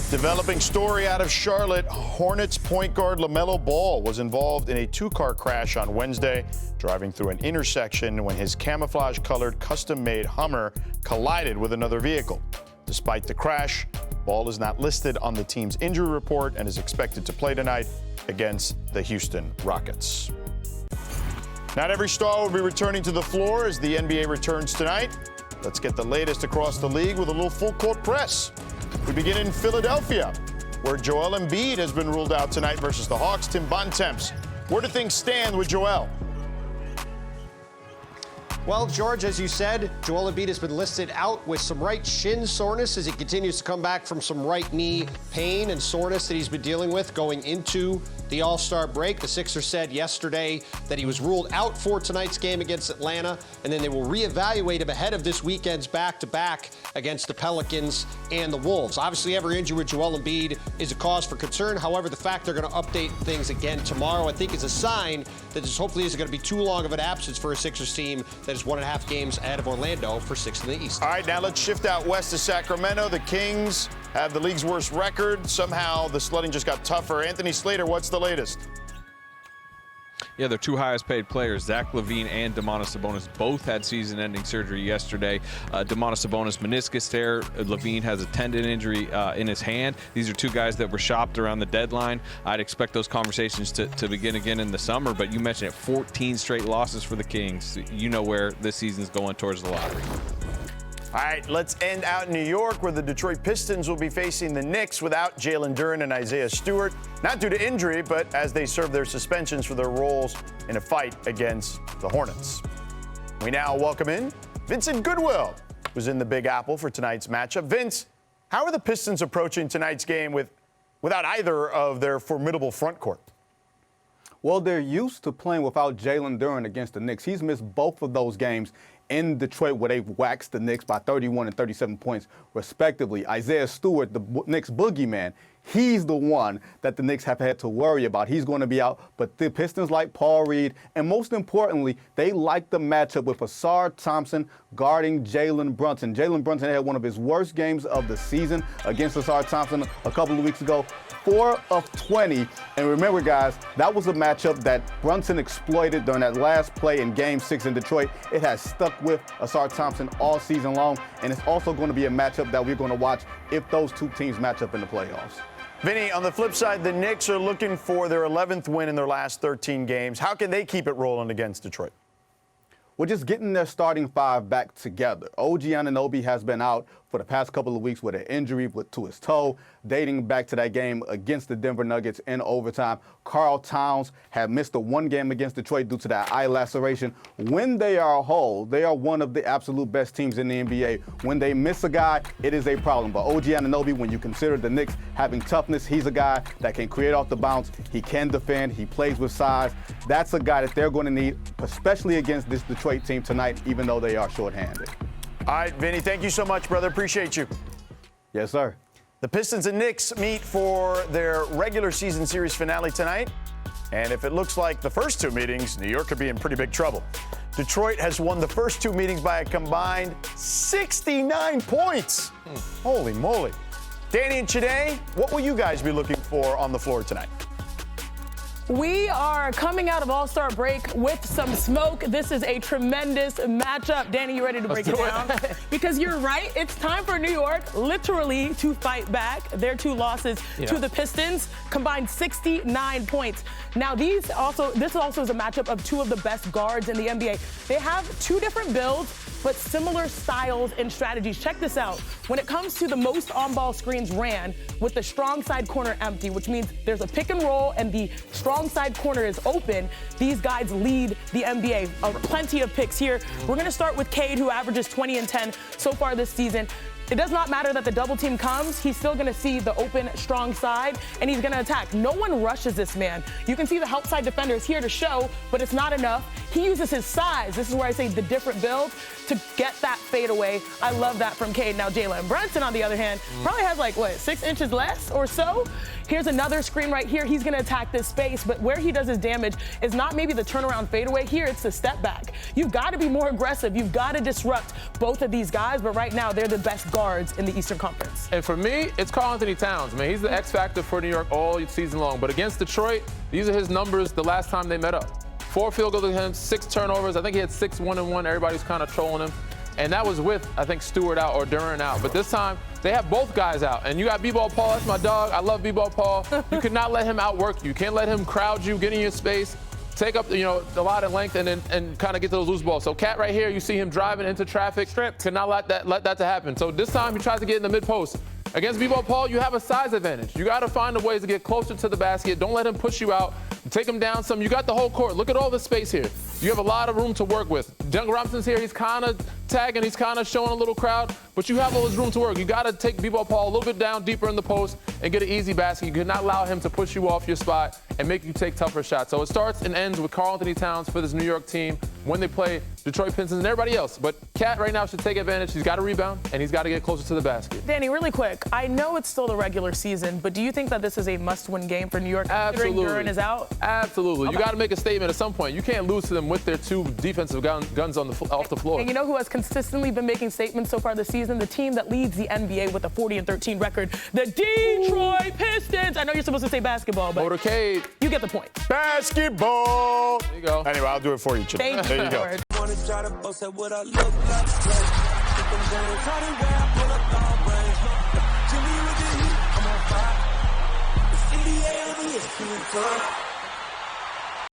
Developing story out of Charlotte. Hornets point guard LaMelo Ball was involved in a two-car crash on Wednesday, driving through an intersection when his camouflage-colored, custom-made Hummer collided with another vehicle. Despite the crash, Ball is not listed on the team's injury report and is expected to play tonight against the Houston Rockets. Not every star will be returning to the floor as the NBA returns tonight. Let's get the latest across the league with a little full-court press. We begin in Philadelphia, where Joel Embiid has been ruled out tonight versus the Hawks. Tim Bontemps, where do things stand with Joel? Well, George, as you said, Joel Embiid has been listed out with some right shin soreness as he continues to come back from some right knee pain and soreness that he's been dealing with going into the All-Star break. The Sixers said yesterday that he was ruled out for tonight's game against Atlanta, and then they will reevaluate him ahead of this weekend's back-to-back against the Pelicans and the Wolves. Obviously, every injury with Joel Embiid is a cause for concern. However, the fact they're going to update things again tomorrow, I think, is a sign that this hopefully isn't going to be too long of an absence for a Sixers team that is 1.5 games ahead of Orlando for 6th in the East. All right, now let's shift out west to Sacramento. The Kings have the league's worst record. Somehow the sledding just got tougher. Anthony Slater, what's the latest? Yeah, their two highest paid players, Zach LaVine and Domantas Sabonis, both had season-ending surgery yesterday. Domantas Sabonis meniscus tear. LaVine has a tendon injury in his hand. These are two guys that were shopped around the deadline. I'd expect those conversations to begin again in the summer, but you mentioned it, 14 straight losses for the Kings. You know where this season's going towards the lottery. All right, let's end out in New York, where the Detroit Pistons will be facing the Knicks without Jalen Duren and Isaiah Stewart, not due to injury, but as they serve their suspensions for their roles in a fight against the Hornets. We now welcome in Vincent Goodwill, who's in the Big Apple for tonight's matchup. Vince, how are the Pistons approaching tonight's game without either of their formidable front court? Well, they're used to playing without Jalen Duren against the Knicks. He's missed both of those games in Detroit, where they've waxed the Knicks by 31 and 37 points, respectively. Isaiah Stewart, the Knicks boogeyman, he's the one that the Knicks have had to worry about. He's going to be out, but the Pistons like Paul Reed, and most importantly, they like the matchup with Ausar Thompson guarding Jalen Brunson. Jalen Brunson had one of his worst games of the season against Ausar Thompson a couple of weeks ago. 4 of 20. And remember, guys, that was a matchup that Brunson exploited during that last play in Game 6 in Detroit. It has stuck with Ausar Thompson all season long, and it's also going to be a matchup that we're going to watch if those two teams match up in the playoffs. Vinny, on the flip side, the Knicks are looking for their 11th win in their last 13 games. How can they keep it rolling against Detroit? We're just getting their starting five back together. OG Anunoby has been out for the past couple of weeks with an injury to his toe, dating back to that game against the Denver Nuggets in overtime. Karl Towns had missed the one game against Detroit due to that eye laceration. When they are whole, they are one of the absolute best teams in the NBA. When they miss a guy, it is a problem. But OG Anunoby, when you consider the Knicks having toughness, he's a guy that can create off the bounce. He can defend. He plays with size. That's a guy that they're going to need, especially against this Detroit team tonight, even though they are shorthanded. All right, Vinny, thank you so much, brother. Appreciate you. Yes, sir. The Pistons and Knicks meet for their regular season series finale tonight. And if it looks like the first two meetings, New York could be in pretty big trouble. Detroit has won the first two meetings by a combined 69 points. Holy moly. Danny and Chide, what will you guys be looking for on the floor tonight? We are coming out of All-Star break with some smoke. This is a tremendous matchup. Danny, you ready to break it down? Because you're right, it's time for New York literally to fight back. Their two losses to the Pistons combined 69 points. Now, this also is a matchup of two of the best guards in the NBA. They have two different builds, but similar styles and strategies. Check this out. When it comes to the most on-ball screens ran with the strong side corner empty, which means there's a pick and roll and the strong side corner is open, these guys lead the NBA. Plenty of picks here. We're going to start with Cade, who averages 20 and 10 so far this season. It does not matter that the double team comes. He's still going to see the open, strong side, and he's going to attack. No one rushes this man. You can see the help side defenders here to show, but it's not enough. He uses his size. This is where I say the different builds to get that fadeaway. I love that from Cade. Now, Jalen Brunson, on the other hand, probably has 6 inches less or so. Here's another screen right here. He's going to attack this space, but where he does his damage is not maybe the turnaround fadeaway. Here, it's the step back. You've got to be more aggressive. You've got to disrupt both of these guys, but right now, they're the best guards in the Eastern Conference? And for me, it's Karl-Anthony Towns, man. He's the X factor for New York all season long. But against Detroit, these are his numbers the last time they met up. 4 field goals against him, 6 turnovers. I think he had 6 1-and-1. Everybody's kind of trolling him. And that was with, I think, Stewart out or Duren out. But this time, they have both guys out. And you got B-Ball Paul. That's my dog. I love B-Ball Paul. You cannot let him outwork you. You can't let him crowd you, get in your space, take up, a lot of length, and kind of get to those loose balls. So Cat right here, you see him driving into traffic. Cannot let that to happen. So this time, he tries to get in the mid-post. Against B-Ball Paul, you have a size advantage. You got to find a way to get closer to the basket. Don't let him push you out. Take him down some. You got the whole court. Look at all the space here. You have a lot of room to work with. Duncan Robinson's here. He's kind of tagging. He's kind of showing a little crowd. But you have all this room to work. You got to take B-Ball Paul a little bit down, deeper in the post, and get an easy basket. You cannot allow him to push you off your spot and make you take tougher shots. So it starts and ends with Karl-Anthony Towns for this New York team when they play Detroit Pistons and everybody else. But Cat right now should take advantage. He's got to rebound, and he's got to get closer to the basket. Danny, really quick. I know it's still the regular season, but do you think that this is a must-win game for New York considering Duren is out? Absolutely. Okay. You got to make a statement at some point. You can't lose to them with their 2 defensive guns off the floor. And you know who has consistently been making statements so far this season? The team that leads the NBA with a 40-13 record, the Detroit Pistons. I know you're supposed to say basketball, but Motorcade. You get the point. Basketball. There you go. Anyway, I'll do it for you, Chip. Thank you. There you go. Wanna try to boast at what I look like. Keep them going, try to wear, I pull up all brains. Jimmy with the heat, I'm on fire. It's 88 over here,